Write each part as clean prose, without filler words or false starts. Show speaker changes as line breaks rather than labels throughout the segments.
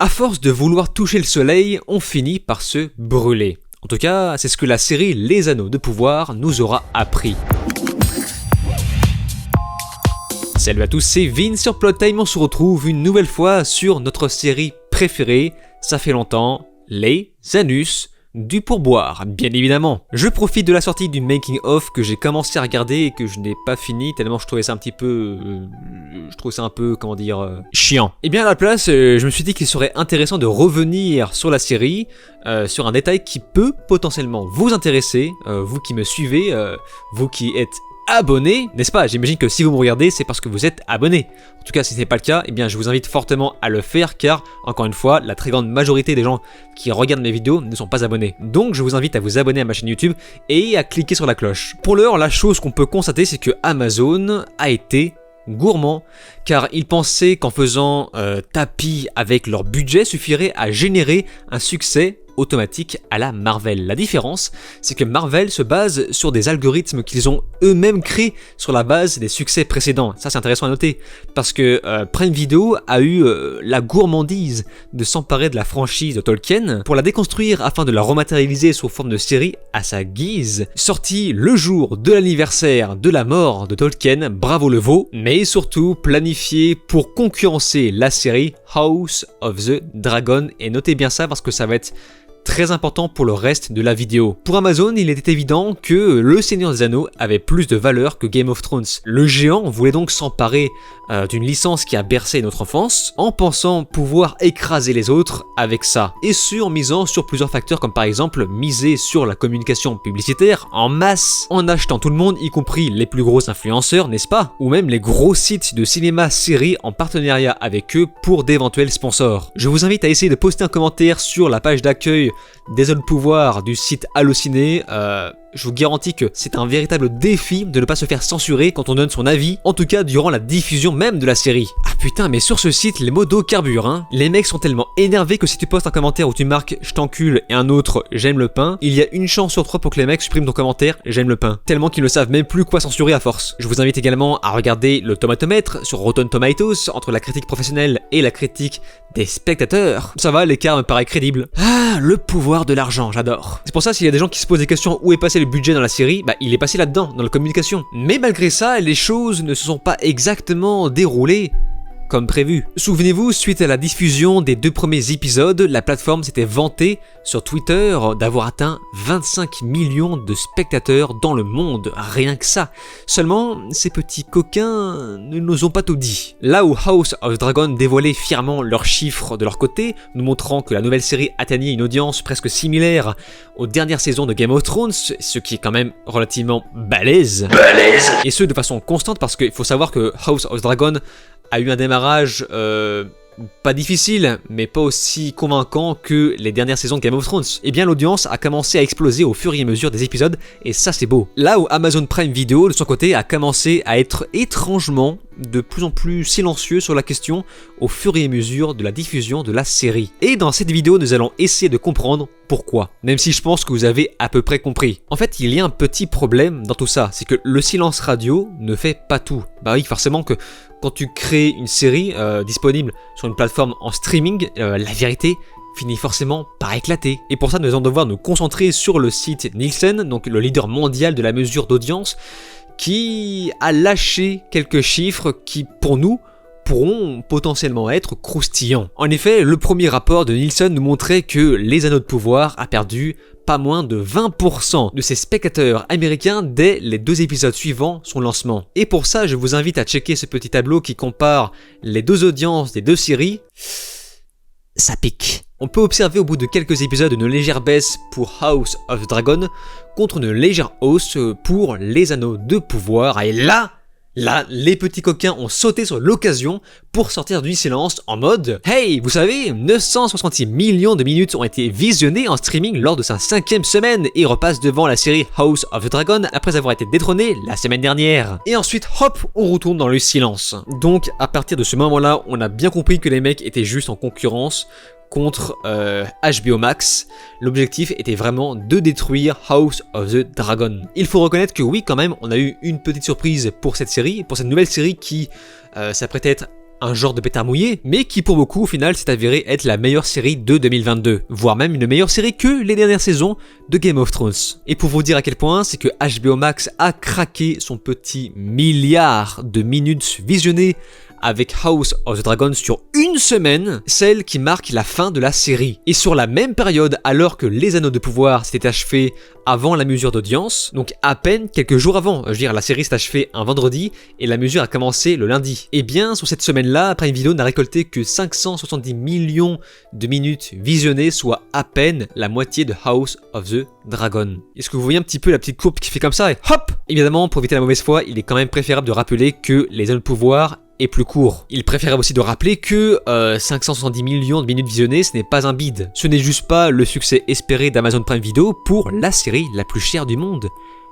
À force de vouloir toucher le soleil, on finit par se brûler. En tout cas, c'est ce que la série Les Anneaux de Pouvoir nous aura appris. Salut à tous, c'est Vince sur Plottime, on se retrouve une nouvelle fois sur notre série préférée, ça fait longtemps, Les Annus du pourboire, bien évidemment. Je profite de la sortie du making of que j'ai commencé à regarder et que je n'ai pas fini tellement je trouvais ça un petit peu... chiant. Et bien à la place, je me suis dit qu'il serait intéressant de revenir sur la série, sur un détail qui peut potentiellement vous intéresser, vous qui me suivez, vous qui êtes abonné, n'est-ce pas? J'imagine que si vous me regardez, c'est parce que vous êtes abonné. En tout cas, si ce n'est pas le cas, eh bien, je vous invite fortement à le faire car, encore une fois, la très grande majorité des gens qui regardent mes vidéos ne sont pas abonnés. Donc, je vous invite à vous abonner à ma chaîne YouTube et à cliquer sur la cloche. Pour l'heure, la chose qu'on peut constater, c'est que Amazon a été gourmand, car ils pensaient qu'en faisant tapis avec leur budget suffirait à générer un succès automatique à la Marvel. La différence, c'est que Marvel se base sur des algorithmes qu'ils ont eux-mêmes créés sur la base des succès précédents. Ça, c'est intéressant à noter, parce que Prime Video a eu la gourmandise de s'emparer de la franchise de Tolkien pour la déconstruire afin de la rematérialiser sous forme de série à sa guise. Sortie le jour de l'anniversaire de la mort de Tolkien, bravo le veau, mais surtout planifiée pour concurrencer la série House of the Dragon. Et notez bien ça parce que ça va être très important pour le reste de la vidéo. Pour Amazon, il était évident que Le Seigneur des Anneaux avait plus de valeur que Game of Thrones. Le géant voulait donc s'emparer d'une licence qui a bercé notre enfance en pensant pouvoir écraser les autres avec ça. Et ce, en misant sur plusieurs facteurs comme par exemple miser sur la communication publicitaire en masse, en achetant tout le monde, y compris les plus gros influenceurs, n'est-ce pas? Ou même les gros sites de cinéma-série en partenariat avec eux pour d'éventuels sponsors. Je vous invite à essayer de poster un commentaire sur la page d'accueil des Anneaux de Pouvoir du site Allociné. Je vous garantis que c'est un véritable défi de ne pas se faire censurer quand on donne son avis, en tout cas durant la diffusion même de la série. Ah putain, mais sur ce site, les modos carburent, hein. Les mecs sont tellement énervés que si tu postes un commentaire où tu marques « je t'encule » et un autre « j'aime le pain », il y a une chance sur 3 pour que les mecs suppriment ton commentaire « j'aime le pain », tellement qu'ils ne savent même plus quoi censurer à force. Je vous invite également à regarder le tomatomètre sur Rotten Tomatoes entre la critique professionnelle et la critique des spectateurs. Ça va, l'écart me paraît crédible. Ah, le pouvoir de l'argent, j'adore. C'est pour ça, s'il y a des gens qui se posent des questions où est passé le budget dans la série, bah il est passé là-dedans, dans la communication. Mais malgré ça, les choses ne se sont pas exactement déroulées comme prévu. Souvenez-vous, suite à la diffusion des 2 premiers épisodes, la plateforme s'était vantée sur Twitter d'avoir atteint 25 millions de spectateurs dans le monde, rien que ça. Seulement, ces petits coquins ne nous ont pas tout dit. Là où House of Dragon dévoilait fièrement leurs chiffres de leur côté, nous montrant que la nouvelle série atteignait une audience presque similaire aux dernières saisons de Game of Thrones, ce qui est quand même relativement balèze. Et ce de façon constante parce qu'il faut savoir que House of Dragon a eu un démarrage pas difficile, mais pas aussi convaincant que les dernières saisons de Game of Thrones. Eh bien, l'audience a commencé à exploser au fur et à mesure des épisodes, et ça c'est beau. Là où Amazon Prime Video, de son côté, a commencé à être étrangement de plus en plus silencieux sur la question au fur et à mesure de la diffusion de la série. Et dans cette vidéo, nous allons essayer de comprendre pourquoi, même si je pense que vous avez à peu près compris. En fait, il y a un petit problème dans tout ça, c'est que le silence radio ne fait pas tout. Bah oui, forcément que quand tu crées une série disponible sur une plateforme en streaming, la vérité finit forcément par éclater. Et pour ça, nous allons devoir nous concentrer sur le site Nielsen, donc le leader mondial de la mesure d'audience, qui a lâché quelques chiffres qui, pour nous, pourront potentiellement être croustillants. En effet, le premier rapport de Nielsen nous montrait que Les Anneaux de Pouvoir a perdu pas moins de 20% de ses spectateurs américains dès les 2 épisodes suivant son lancement. Et pour ça, je vous invite à checker ce petit tableau qui compare les 2 audiences des 2 séries. Ça pique. On peut observer au bout de quelques épisodes une légère baisse pour House of Dragon contre une légère hausse pour Les Anneaux de Pouvoir. Et là, les petits coquins ont sauté sur l'occasion pour sortir du silence en mode « Hey, vous savez, 966 millions de minutes ont été visionnées en streaming lors de sa 5e semaine et repasse devant la série House of the Dragon après avoir été détrôné la semaine dernière. » Et ensuite, hop, on retourne dans le silence. Donc, à partir de ce moment-là, on a bien compris que les mecs étaient juste en concurrence contre HBO Max. L'objectif était vraiment de détruire House of the Dragon. Il faut reconnaître que oui, quand même, on a eu une petite surprise pour cette série, pour cette nouvelle série qui s'apprêtait à être un genre de pétard mouillé, mais qui pour beaucoup au final s'est avéré être la meilleure série de 2022, voire même une meilleure série que les dernières saisons de Game of Thrones. Et pour vous dire à quel point, c'est que HBO Max a craqué son petit milliard de minutes visionnées avec House of the Dragon sur une semaine, celle qui marque la fin de la série. Et sur la même période, alors que Les Anneaux de Pouvoir s'étaient achevés avant la mesure d'audience, donc à peine quelques jours avant, je veux dire la série s'est achevée un vendredi et la mesure a commencé le lundi. Et bien sur cette semaine-là, Prime Video n'a récolté que 570 millions de minutes visionnées, soit à peine la moitié de House of the Dragon. Est-ce que vous voyez un petit peu la petite courbe qui fait comme ça et hop! Évidemment, pour éviter la mauvaise foi, il est quand même préférable de rappeler que Les Anneaux de Pouvoir est plus court. Il préférait aussi de rappeler que 570 millions de minutes visionnées, ce n'est pas un bide. Ce n'est juste pas le succès espéré d'Amazon Prime Video pour la série la plus chère du monde.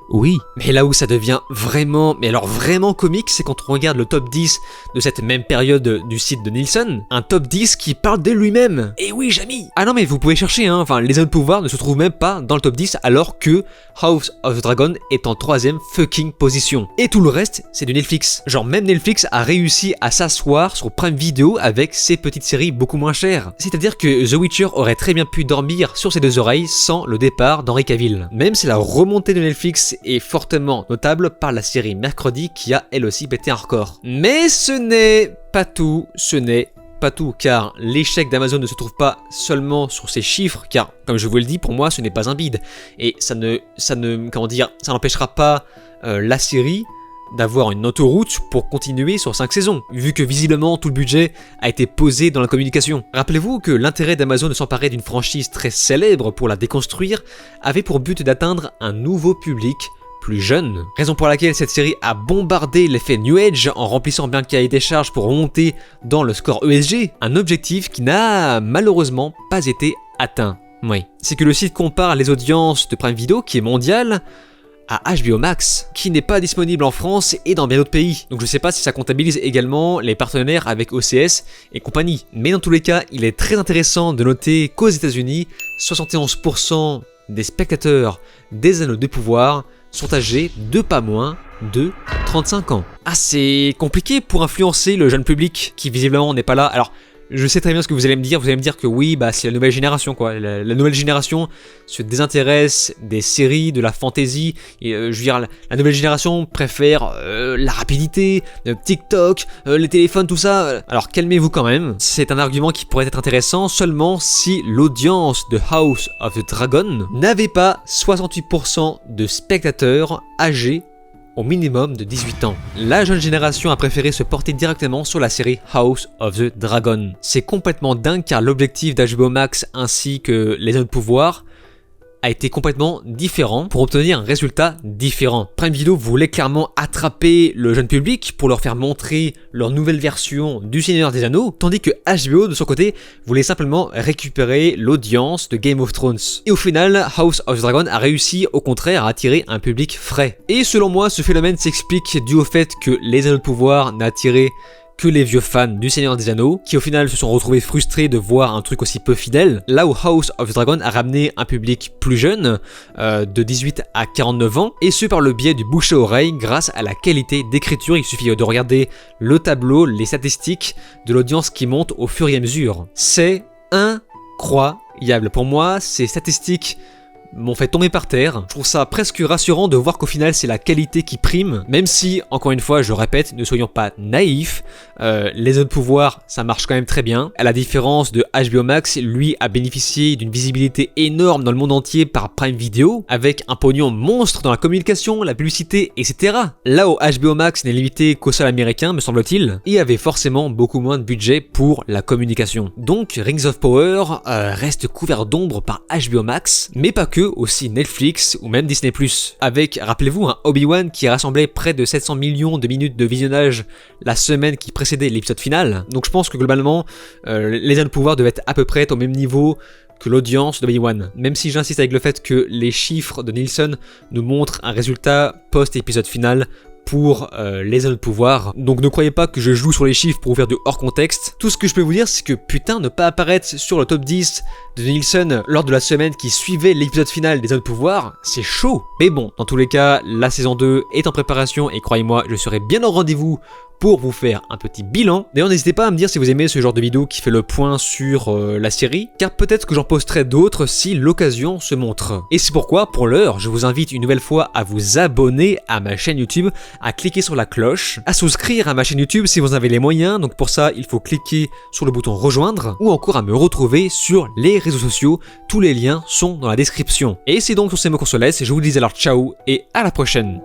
Oui, mais là où ça devient vraiment, mais alors vraiment comique, c'est quand on regarde le top 10 de cette même période du site de Nielsen, un top 10 qui parle de lui-même. Et oui, Jamy. Ah non mais vous pouvez chercher, hein, enfin Les Anneaux de Pouvoir ne se trouvent même pas dans le top 10 alors que House of the Dragon est en 3ème fucking position. Et tout le reste, c'est du Netflix. Genre même Netflix a réussi à s'asseoir sur Prime Video avec ses petites séries beaucoup moins chères. C'est-à-dire que The Witcher aurait très bien pu dormir sur ses deux oreilles sans le départ d'Henry Cavill. Même si la remontée de Netflix est fortement notable par la série Mercredi qui a elle aussi pété un record. Mais ce n'est pas tout, car l'échec d'Amazon ne se trouve pas seulement sur ses chiffres, car comme je vous le dis, pour moi ce n'est pas un bide, et ça n'empêchera pas la série d'avoir une autoroute pour continuer sur 5 saisons, vu que visiblement tout le budget a été posé dans la communication. Rappelez-vous que l'intérêt d'Amazon de s'emparer d'une franchise très célèbre pour la déconstruire avait pour but d'atteindre un nouveau public plus jeune. Raison pour laquelle cette série a bombardé l'effet New Age en remplissant bien le cahier des charges pour remonter dans le score ESG, un objectif qui n'a malheureusement pas été atteint. Oui. C'est que le site compare les audiences de Prime Video, qui est mondial, à HBO Max, qui n'est pas disponible en France et dans bien d'autres pays. Donc je sais pas si ça comptabilise également les partenaires avec OCS et compagnie. Mais dans tous les cas, il est très intéressant de noter qu'aux États-Unis, 71% des spectateurs des Anneaux de Pouvoir sont âgés de pas moins de 35 ans. Ah, c'est compliqué pour influencer le jeune public qui visiblement n'est pas là. Alors, je sais très bien ce que vous allez me dire que oui, bah c'est la nouvelle génération quoi. La nouvelle génération se désintéresse des séries, de la fantasy, et je veux dire, la nouvelle génération préfère la rapidité, TikTok, les téléphones, tout ça. Alors calmez-vous quand même, c'est un argument qui pourrait être intéressant seulement si l'audience de House of the Dragon n'avait pas 68% de spectateurs âgés au minimum de 18 ans. La jeune génération a préféré se porter directement sur la série House of the Dragon. C'est complètement dingue car l'objectif d'HBO Max ainsi que Les Anneaux de Pouvoir a été complètement différent pour obtenir un résultat différent. Prime Video voulait clairement attraper le jeune public pour leur faire montrer leur nouvelle version du Seigneur des Anneaux, tandis que HBO de son côté voulait simplement récupérer l'audience de Game of Thrones. Et au final, House of the Dragon a réussi au contraire à attirer un public frais. Et selon moi, ce phénomène s'explique dû au fait que Les Anneaux de Pouvoir n'a attiré que les vieux fans du Seigneur des Anneaux, qui au final se sont retrouvés frustrés de voir un truc aussi peu fidèle, là où House of the Dragon a ramené un public plus jeune, de 18 à 49 ans, et ce par le biais du bouche à oreille grâce à la qualité d'écriture. Il suffit de regarder le tableau, les statistiques de l'audience qui monte au fur et à mesure. C'est incroyable. Pour moi, ces statistiques m'ont fait tomber par terre. Je trouve ça presque rassurant de voir qu'au final c'est la qualité qui prime, même si, encore une fois, je répète, ne soyons pas naïfs, Les Anneaux de Pouvoir, ça marche quand même très bien. À la différence de HBO Max, lui a bénéficié d'une visibilité énorme dans le monde entier par Prime Video, avec un pognon monstre dans la communication, la publicité, etc. Là où HBO Max n'est limité qu'au sol américain, me semble-t-il, et avait forcément beaucoup moins de budget pour la communication. Donc Rings of Power reste couvert d'ombre par HBO Max, mais pas que, aussi Netflix ou même Disney+. Avec, rappelez-vous, un Obi-Wan qui rassemblait près de 700 millions de minutes de visionnage la semaine qui précédait l'épisode final. Donc je pense que globalement, Les Anneaux de Pouvoir devaient être à peu près au même niveau que l'audience d'Obi-Wan. Même si j'insiste avec le fait que les chiffres de Nielsen nous montrent un résultat post-épisode final pour Les Anneaux de Pouvoir. Donc ne croyez pas que je joue sur les chiffres pour vous faire du hors contexte. Tout ce que je peux vous dire, c'est que putain, ne pas apparaître sur le top 10 de Nielsen lors de la semaine qui suivait l'épisode final des Anneaux de Pouvoir, c'est chaud. Mais bon, dans tous les cas, la saison 2 est en préparation et croyez-moi, je serai bien au rendez-vous pour vous faire un petit bilan. D'ailleurs, n'hésitez pas à me dire si vous aimez ce genre de vidéo qui fait le point sur la série, car peut-être que j'en posterai d'autres si l'occasion se montre. Et c'est pourquoi, pour l'heure, je vous invite une nouvelle fois à vous abonner à ma chaîne YouTube, à cliquer sur la cloche, à souscrire à ma chaîne YouTube si vous en avez les moyens, donc pour ça, il faut cliquer sur le bouton rejoindre, ou encore à me retrouver sur les réseaux sociaux, tous les liens sont dans la description. Et c'est donc sur ces mots qu'on se laisse, je vous dis alors ciao et à la prochaine.